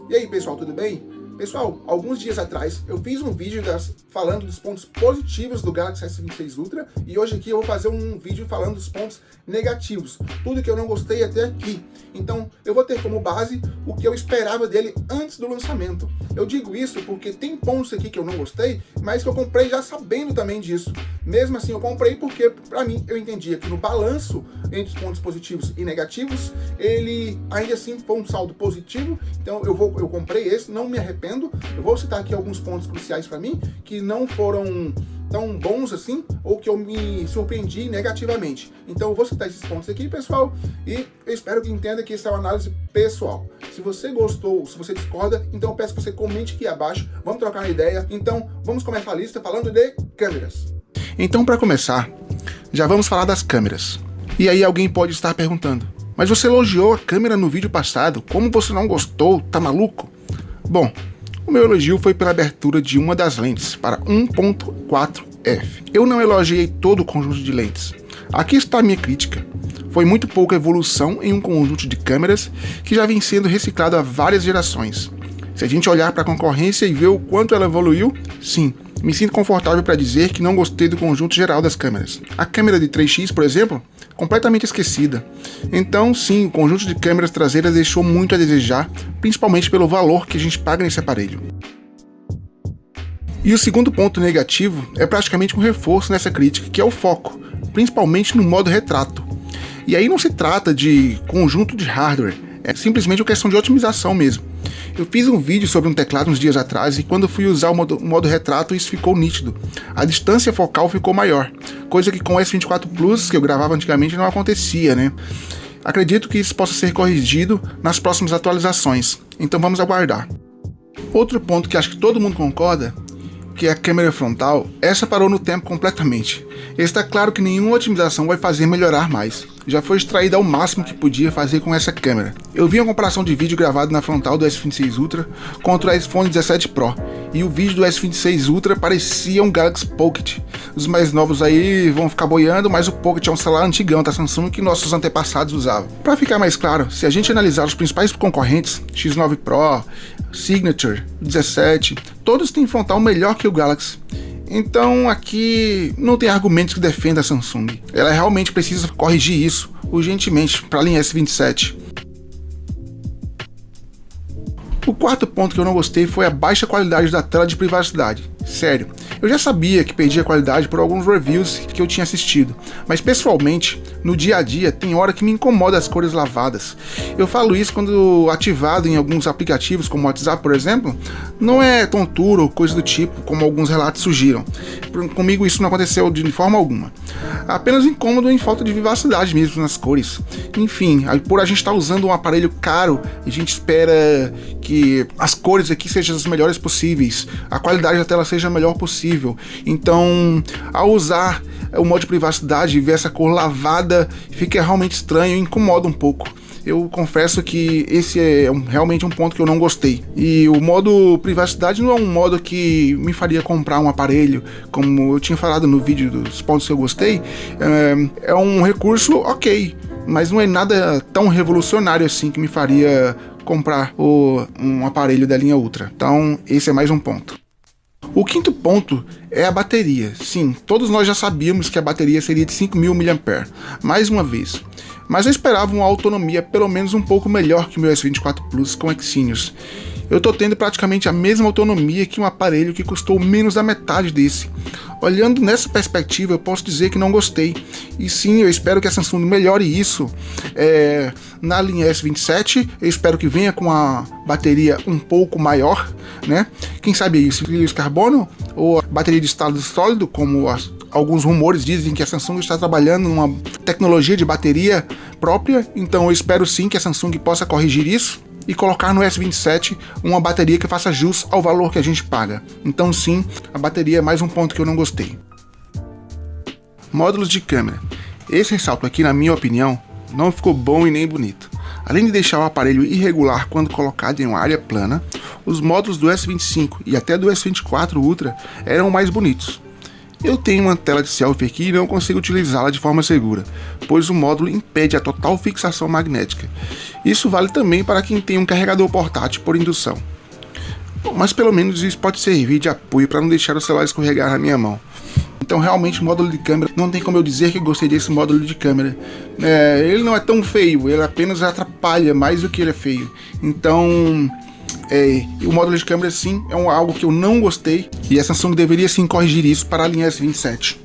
E aí pessoal, tudo bem? Pessoal, alguns dias atrás eu fiz um vídeo falando dos pontos positivos do Galaxy S26 Ultra e hoje aqui eu vou fazer um vídeo falando dos pontos negativos, tudo que eu não gostei até aqui. Então eu vou ter como base o que eu esperava dele antes do lançamento. Eu digo isso porque tem pontos aqui que eu não gostei, mas que eu comprei já sabendo também disso. Mesmo assim eu comprei porque pra mim eu entendia que no balanço entre os pontos positivos e negativos, ele ainda assim foi um saldo positivo, então eu comprei esse, não me arrependo. Eu vou citar aqui alguns pontos cruciais para mim, que não foram tão bons assim, ou que eu me surpreendi negativamente. Então eu vou citar esses pontos aqui, pessoal, e eu espero que entenda que isso é uma análise pessoal. Se você gostou, se você discorda, então eu peço que você comente aqui abaixo, vamos trocar uma ideia. Então vamos começar a lista falando de câmeras. Então, para começar, já vamos falar das câmeras. E aí alguém pode estar perguntando, mas você elogiou a câmera no vídeo passado, como você não gostou, tá maluco? Bom, o meu elogio foi pela abertura de uma das lentes para 1.4f. Eu não elogiei todo o conjunto de lentes. Aqui está a minha crítica. Foi muito pouca evolução em um conjunto de câmeras que já vem sendo reciclado há várias gerações. Se a gente olhar para a concorrência e ver o quanto ela evoluiu, sim, me sinto confortável para dizer que não gostei do conjunto geral das câmeras. A câmera de 3x, por exemplo, completamente esquecida. Então, sim, o conjunto de câmeras traseiras deixou muito a desejar, principalmente pelo valor que a gente paga nesse aparelho. E o segundo ponto negativo é praticamente um reforço nessa crítica, que é o foco, principalmente no modo retrato. E aí não se trata de conjunto de hardware, é simplesmente uma questão de otimização mesmo. Eu fiz um vídeo sobre um teclado uns dias atrás e quando fui usar o modo retrato isso ficou nítido. A distância focal ficou maior, coisa que com o S24 Plus, que eu gravava antigamente, não acontecia, né? Acredito que isso possa ser corrigido nas próximas atualizações, então vamos aguardar. Outro ponto que acho que todo mundo concorda, que é a câmera frontal, essa parou no tempo completamente. Está claro que nenhuma otimização vai fazer melhorar mais. Já foi extraída ao máximo que podia fazer com essa câmera. Eu vi uma comparação de vídeo gravado na frontal do S26 Ultra contra o iPhone 17 Pro, e o vídeo do S26 Ultra parecia um Galaxy Pocket. Os mais novos aí vão ficar boiando, mas o Pocket é um celular antigão da Samsung que nossos antepassados usavam. Para ficar mais claro, se a gente analisar os principais concorrentes, X9 Pro, Signature, 17, todos têm frontal melhor que o Galaxy. Então aqui não tem argumentos que defendam a Samsung. Ela realmente precisa corrigir isso urgentemente para a linha S27. O quarto ponto que eu não gostei foi a baixa qualidade da tela de privacidade. Sério, eu já sabia que perdia qualidade por alguns reviews que eu tinha assistido, mas pessoalmente, no dia a dia, tem hora que me incomoda as cores lavadas. Eu falo isso quando ativado em alguns aplicativos, como o WhatsApp, por exemplo, não é tontura ou coisa do tipo, como alguns relatos sugiram. Comigo isso não aconteceu de forma alguma. Apenas incômodo em falta de vivacidade mesmo nas cores. Enfim, por a gente estar usando um aparelho caro, a gente espera que as cores aqui sejam as melhores possíveis, a qualidade da tela seja a melhor possível. Então, ao usar o modo de privacidade e ver essa cor lavada, fica realmente estranho e incomoda um pouco. Eu confesso que esse é realmente um ponto que eu não gostei. E o modo privacidade não é um modo que me faria comprar um aparelho, como eu tinha falado no vídeo dos pontos que eu gostei. É um recurso ok, mas não é nada tão revolucionário assim que me faria comprar um aparelho da linha Ultra. Então esse é mais um ponto. O quinto ponto é a bateria. Sim, todos nós já sabíamos que a bateria seria de 5.000 mAh, mais uma vez. Mas eu esperava uma autonomia pelo menos um pouco melhor que o meu S24 Plus com Exynos. Eu tô tendo praticamente a mesma autonomia que um aparelho que custou menos da metade desse. Olhando nessa perspectiva, eu posso dizer que não gostei. E sim, eu espero que a Samsung melhore isso. Na linha S27, eu espero que venha com a bateria um pouco maior, né? Quem sabe isso, cilindro de carbono ou bateria de estado sólido, como alguns rumores dizem que a Samsung está trabalhando numa tecnologia de bateria própria. Então eu espero sim que a Samsung possa corrigir isso e colocar no S27 uma bateria que faça jus ao valor que a gente paga. Então sim, a bateria é mais um ponto que eu não gostei. Módulos de câmera. Esse ressalto aqui, na minha opinião, não ficou bom e nem bonito. Além de deixar o aparelho irregular quando colocado em uma área plana, os módulos do S25 e até do S24 Ultra eram mais bonitos. Eu tenho uma tela de selfie aqui e não consigo utilizá-la de forma segura, pois o módulo impede a total fixação magnética. Isso vale também para quem tem um carregador portátil por indução. Bom, mas pelo menos isso pode servir de apoio para não deixar o celular escorregar na minha mão. Então realmente o módulo de câmera, não tem como eu dizer que gostei desse módulo de câmera. Ele não é tão feio, ele apenas atrapalha mais do que ele é feio. Então... o módulo de câmera sim é algo que eu não gostei e a Samsung deveria sim corrigir isso para a linha S27.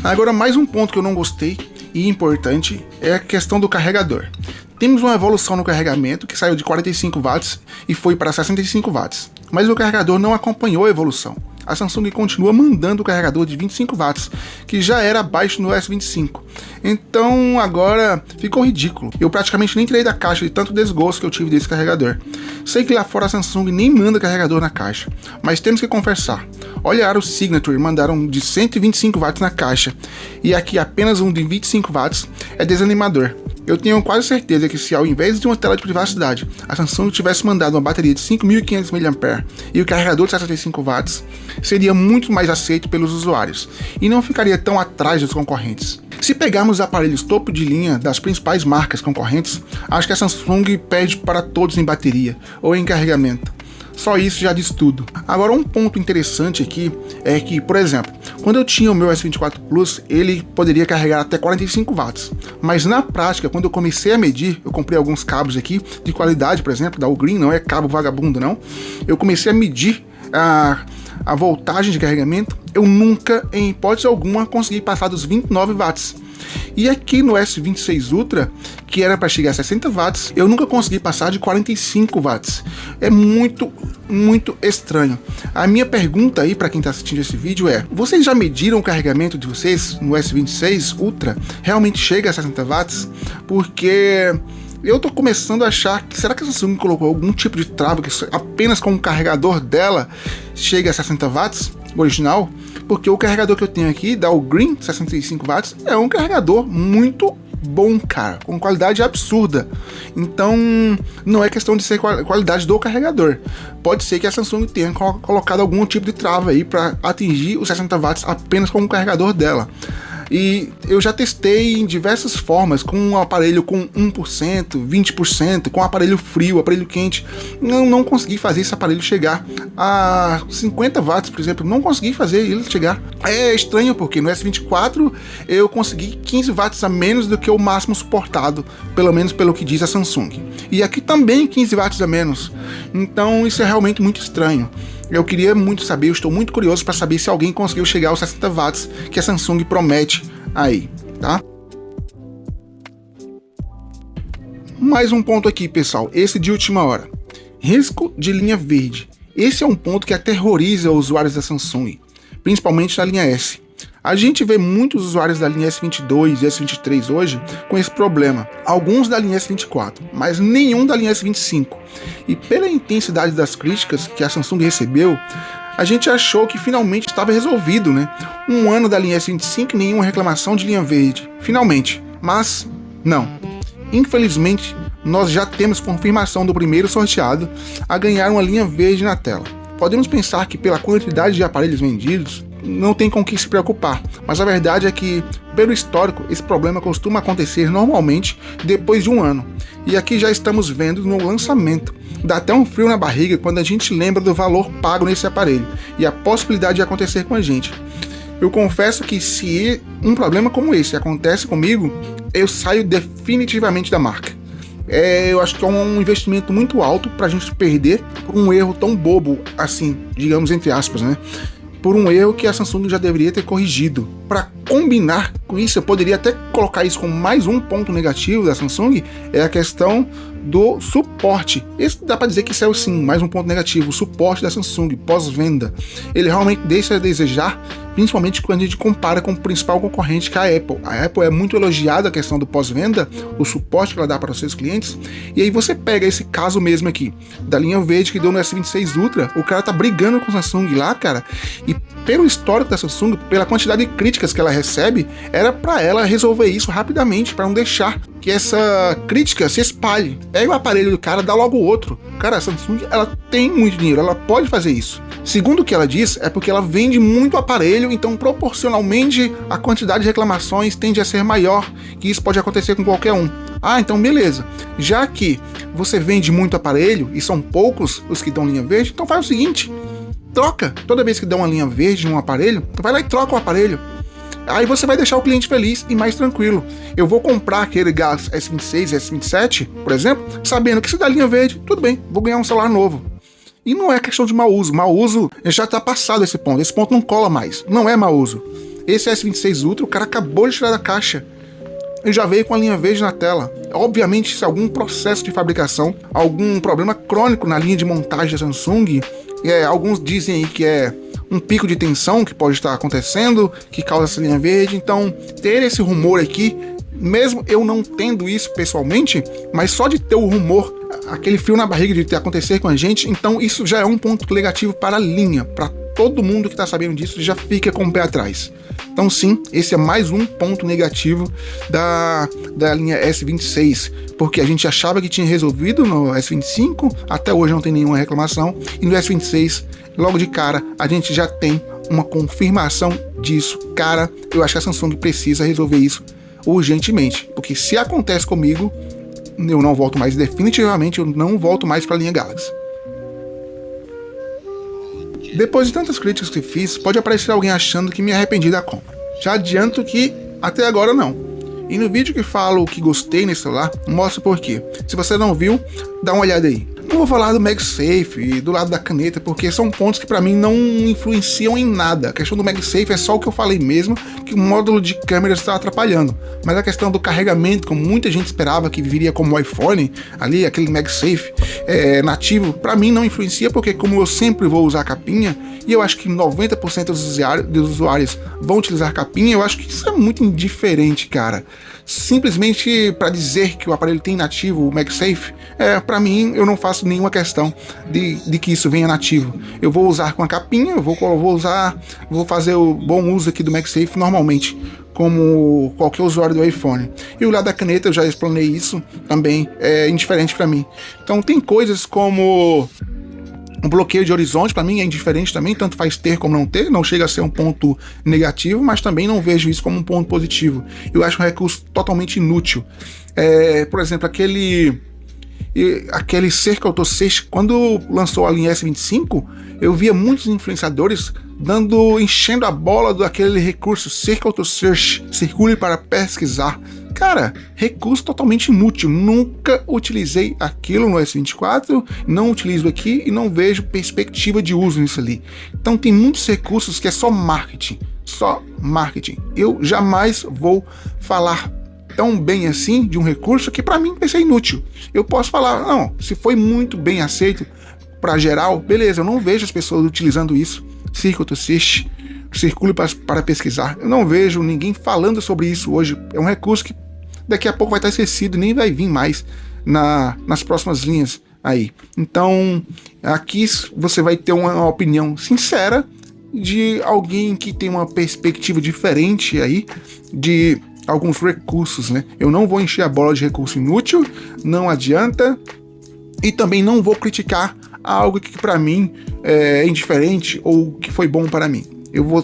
Agora, mais um ponto que eu não gostei e importante é a questão do carregador. Temos uma evolução no carregamento que saiu de 45 watts e foi para 65 watts, mas o carregador não acompanhou a evolução. A Samsung continua mandando o carregador de 25 watts, que já era abaixo no S25. Então agora ficou ridículo. Eu praticamente nem tirei da caixa de tanto desgosto que eu tive desse carregador. Sei que lá fora a Samsung nem manda carregador na caixa, mas temos que confessar. Olha, o Signature mandaram de 125 watts na caixa, e aqui apenas um de 25 watts é desanimador. Eu tenho quase certeza que se ao invés de uma tela de privacidade, a Samsung tivesse mandado uma bateria de 5.500 mAh e o carregador de 65 watts, seria muito mais aceito pelos usuários e não ficaria tão atrás dos concorrentes. Se pegarmos os aparelhos topo de linha das principais marcas concorrentes, acho que a Samsung perde para todos em bateria ou em carregamento. Só isso já diz tudo. Agora, um ponto interessante aqui é que, por exemplo, quando eu tinha o meu S24 Plus, ele poderia carregar até 45 watts. Mas na prática, quando eu comecei a medir, eu comprei alguns cabos aqui de qualidade, por exemplo, da Ugreen, não é cabo vagabundo não. Eu comecei a medir a voltagem de carregamento, eu nunca, em hipótese alguma, consegui passar dos 29 watts. E aqui no S26 Ultra, que era para chegar a 60 watts, eu nunca consegui passar de 45 watts. É muito estranho. A minha pergunta aí para quem está assistindo esse vídeo é: vocês já mediram o carregamento de vocês no S26 Ultra? Realmente chega a 60 watts? Porque eu tô começando a achar que será que a Samsung colocou algum tipo de trava que apenas com o carregador dela chega a 60 watts original? Porque o carregador que eu tenho aqui, da Ugreen 65 watts, é um carregador muito bom, cara, com qualidade absurda. Então, não é questão de ser qualidade do carregador. Pode ser que a Samsung tenha colocado algum tipo de trava aí para atingir os 60 watts apenas com o carregador dela. E eu já testei em diversas formas, com um aparelho com 1%, 20%, com aparelho frio, aparelho quente. Não consegui fazer esse aparelho chegar a 50 watts, por exemplo. Não consegui fazer ele chegar. É estranho porque no S24 eu consegui 15 watts a menos do que o máximo suportado, pelo menos pelo que diz a Samsung. E aqui também 15 watts a menos. Então isso é realmente muito estranho. Eu queria muito saber, eu estou muito curioso para saber se alguém conseguiu chegar aos 60 watts que a Samsung promete aí, tá? Mais um ponto aqui, pessoal, esse de última hora. Risco de linha verde. Esse é um ponto que aterroriza os usuários da Samsung, principalmente na linha S. A gente vê muitos usuários da linha S22 e S23 hoje com esse problema. Alguns da linha S24, mas nenhum da linha S25. E pela intensidade das críticas que a Samsung recebeu, a gente achou que finalmente estava resolvido, né? Um ano da linha S25 e nenhuma reclamação de linha verde. Finalmente. Mas, não. Infelizmente, nós já temos confirmação do primeiro sorteado a ganhar uma linha verde na tela. Podemos pensar que pela quantidade de aparelhos vendidos, não tem com o que se preocupar, mas a verdade é que, pelo histórico, esse problema costuma acontecer normalmente depois de um ano, e aqui já estamos vendo no lançamento. Dá até um frio na barriga quando a gente lembra do valor pago nesse aparelho e a possibilidade de acontecer com a gente. Eu confesso que se um problema como esse acontece comigo, eu saio definitivamente da marca. Eu acho que é um investimento muito alto para a gente perder por um erro tão bobo assim, digamos entre aspas, né? Por um erro que a Samsung já deveria ter corrigido. Para combinar com isso, eu poderia até colocar isso como mais um ponto negativo da Samsung, é a questão do suporte. Esse dá para dizer que isso é sim mais um ponto negativo, o suporte da Samsung pós-venda. Ele realmente deixa a desejar, principalmente quando a gente compara com o principal concorrente, que é a Apple. A Apple é muito elogiada a questão do pós-venda, o suporte que ela dá para os seus clientes, e aí você pega esse caso mesmo aqui, da linha verde que deu no S26 Ultra, o cara tá brigando com a Samsung lá, cara, e pelo histórico da Samsung, pela quantidade de crítica críticas que ela recebe, era para ela resolver isso rapidamente, para não deixar que essa crítica se espalhe. Pega o aparelho do cara, dá logo outro. Cara, a Samsung, ela tem muito dinheiro, ela pode fazer isso. Segundo o que ela diz, é porque ela vende muito aparelho, então proporcionalmente a quantidade de reclamações tende a ser maior, que isso pode acontecer com qualquer um. Ah, então beleza. Já que você vende muito aparelho, e são poucos os que dão linha verde, então faz o seguinte, troca. Toda vez que dá uma linha verde num aparelho, vai lá e troca o aparelho. Aí você vai deixar o cliente feliz e mais tranquilo. Eu vou comprar aquele Galaxy S26, S27, por exemplo, sabendo que se dá linha verde, tudo bem, vou ganhar um celular novo. E não é questão de mau uso. Mau uso já está passado esse ponto. Esse ponto não cola mais. Não é mau uso. Esse S26 Ultra, o cara acabou de tirar da caixa. Ele já veio com a linha verde na tela. Obviamente, se algum processo de fabricação, algum problema crônico na linha de montagem da Samsung, alguns dizem aí que é um pico de tensão que pode estar acontecendo, que causa essa linha verde. Então, ter esse rumor aqui, mesmo eu não tendo isso pessoalmente, mas só de ter o rumor, aquele frio na barriga de ter acontecer com a gente, então isso já é um ponto negativo para a linha, para todo mundo que está sabendo disso já fica com o pé atrás. Então sim, esse é mais um ponto negativo da linha S26, porque a gente achava que tinha resolvido no S25, até hoje não tem nenhuma reclamação, e no S26, logo de cara, a gente já tem uma confirmação disso. Cara, eu acho que a Samsung precisa resolver isso urgentemente, porque se acontece comigo, eu não volto mais, definitivamente eu não volto mais para a linha Galaxy. Depois de tantas críticas que fiz, pode aparecer alguém achando que me arrependi da compra. Já adianto que até agora não. E no vídeo que falo que gostei nesse celular, mostro por quê. Se você não viu, dá uma olhada aí. Não vou falar do MagSafe e do lado da caneta, porque são pontos que pra mim não influenciam em nada. A questão do MagSafe é só o que eu falei mesmo, que o módulo de câmera está atrapalhando. Mas a questão do carregamento, como muita gente esperava que viria como o iPhone, ali, aquele MagSafe nativo, pra mim não influencia, porque como eu sempre vou usar capinha, e eu acho que 90% dos usuários vão utilizar capinha, eu acho que isso é muito indiferente, cara. Simplesmente para dizer que o aparelho tem nativo o MagSafe, para mim eu não faço nenhuma questão de que isso venha nativo. Eu vou usar com a capinha, eu vou fazer o bom uso aqui do MagSafe normalmente, como qualquer usuário do iPhone. E o lado da caneta, eu já explanei isso, também é indiferente para mim. Então tem coisas como um bloqueio de horizonte, para mim é indiferente também, tanto faz ter como não ter, não chega a ser um ponto negativo, mas também não vejo isso como um ponto positivo. Eu acho um recurso totalmente inútil. Por exemplo, aquele Cerca Auto Search, quando lançou a linha S25, eu via muitos influenciadores enchendo a bola daquele recurso Cerca Auto Search, circule para pesquisar. Cara, recurso totalmente inútil, nunca utilizei aquilo no S24, não utilizo aqui e não vejo perspectiva de uso nisso ali. Então tem muitos recursos que é só marketing. Eu jamais vou falar tão bem assim de um recurso que para mim vai ser inútil. Eu posso falar, não, se foi muito bem aceito para geral, beleza, eu não vejo as pessoas utilizando isso. Cerca Auto Search, circule para pesquisar. Eu não vejo ninguém falando sobre isso hoje. É um recurso que daqui a pouco vai estar esquecido e nem vai vir mais nas próximas linhas aí. Então, aqui você vai ter uma opinião sincera de alguém que tem uma perspectiva diferente aí de alguns recursos, né? Eu não vou encher a bola de recurso inútil, não adianta, e também não vou criticar algo que para mim é indiferente ou que foi bom para mim. Eu vou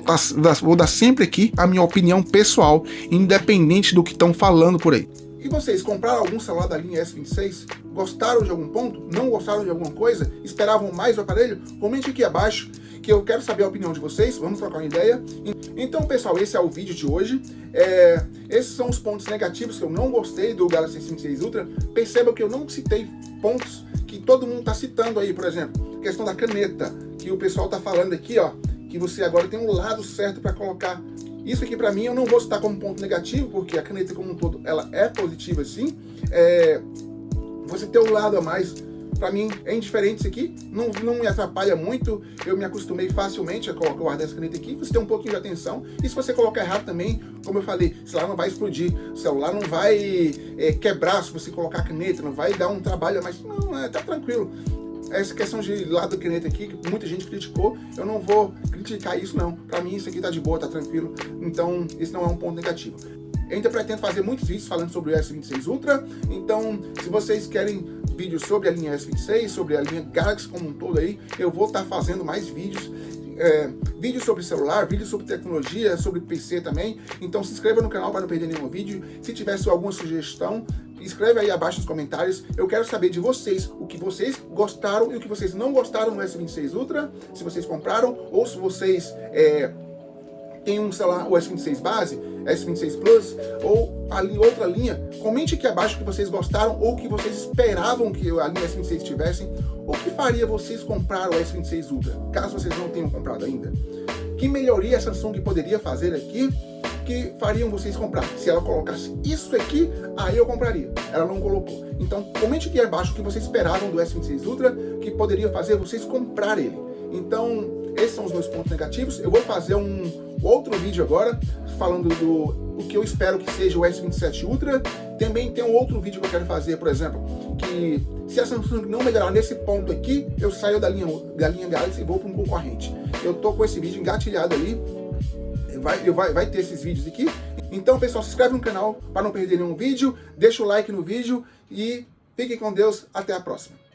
dar sempre aqui a minha opinião pessoal, independente do que estão falando por aí. E vocês compraram algum celular da linha S26? Gostaram de algum ponto? Não gostaram de alguma coisa? Esperavam mais do aparelho? Comente aqui abaixo, que eu quero saber a opinião de vocês. Vamos trocar uma ideia. Então, pessoal, esse é o vídeo de hoje. Esses são os pontos negativos que eu não gostei do Galaxy S26 Ultra. Perceba que eu não citei pontos que todo mundo está citando aí, por exemplo, questão da caneta, que o pessoal está falando aqui, ó, que você agora tem um lado certo para colocar. Isso aqui para mim eu não vou citar como ponto negativo, porque a caneta como um todo ela é positiva sim. Você ter um lado a mais, para mim é indiferente isso aqui, não me atrapalha muito, eu me acostumei facilmente a guardar essa caneta aqui. Você tem um pouquinho de atenção, e se você colocar errado também, como eu falei, o celular não vai explodir, o celular não vai quebrar se você colocar a caneta, não vai dar um trabalho a mais, não, tá tranquilo. essa questão de lado da caneta aqui, que muita gente criticou, eu não vou criticar isso não. Pra mim isso aqui tá de boa, tá tranquilo, então isso não é um ponto negativo. Eu ainda pretendo fazer muitos vídeos falando sobre o S26 Ultra, então se vocês querem vídeos sobre a linha S26, sobre a linha Galaxy como um todo aí, eu vou estar fazendo mais vídeos, vídeos sobre celular, vídeos sobre tecnologia, sobre PC também, então se inscreva no canal para não perder nenhum vídeo. Se tivesse alguma sugestão, escreve aí abaixo nos comentários. Eu quero saber de vocês o que vocês gostaram e o que vocês não gostaram no S26 Ultra, se vocês compraram ou se vocês tem um celular, o S26 base, S26 Plus, ou ali outra linha. Comente aqui abaixo o que vocês gostaram ou o que vocês esperavam que a linha S26 tivessem, ou o que faria vocês comprar o S26 Ultra, caso vocês não tenham comprado ainda. Que melhoria a Samsung poderia fazer aqui que fariam vocês comprar? Se ela colocasse isso aqui, aí eu compraria. Ela não colocou. Então comente aqui abaixo o que vocês esperavam do S26 Ultra que poderia fazer vocês comprar ele. Então esses são os meus pontos negativos. Eu vou fazer um outro vídeo agora falando do que eu espero que seja o S27 Ultra. Também tem um outro vídeo que eu quero fazer, por exemplo, que se a Samsung não melhorar nesse ponto aqui, eu saio da linha Galaxy e vou para um concorrente. Eu tô com esse vídeo engatilhado ali, vai ter esses vídeos aqui. Então, pessoal, se inscreve no canal para não perder nenhum vídeo, deixa o like no vídeo e fiquem com Deus, até a próxima.